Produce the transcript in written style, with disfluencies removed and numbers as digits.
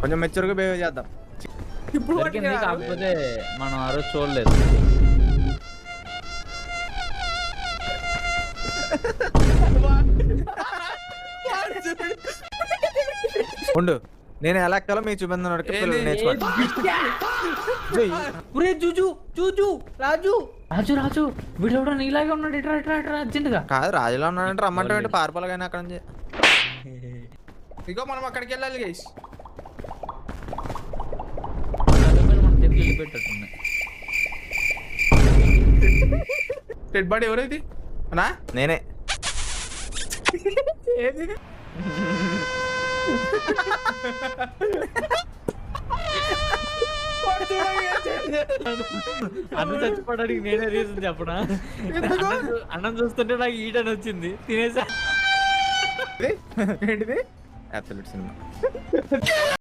కొంచెం మెచ్యూర్గా బిహేవ్ చేద్దాం. ఇప్పుడు కాకపోతే మనం ఆ రోజు చూడలేదు. ఉండు, నేను ఎలా ఎక్కాలో మీకు చూపించాను. నేర్చుకోండి. జూజు జూజు రాజు రాజు రాజు వీడు ఎవడో నీలాగే ఉన్నాడు. ఇట్రా ఇట్రా ఇట్రా అర్జెంట్ గా. కాదు, రాజులో ఉన్నాడంటే రమ్మంటే పారిపోలగానే అక్కడ నుంచి. ఇగో మనం అక్కడికి వెళ్ళాలి గైస్. మన చేతులు పెట్టట్టున్నాయి. డెడ్ బాడీ ఎవరైతే అన్నా? నేనే. ఏది అన్నం చచ్చిపోవడానికి నేనే రీజన్ చెప్పనా? అన్నం చూస్తుంటే నాకు ఈటని వచ్చింది, తినేసా. ఏంటిది? Absolute cinema.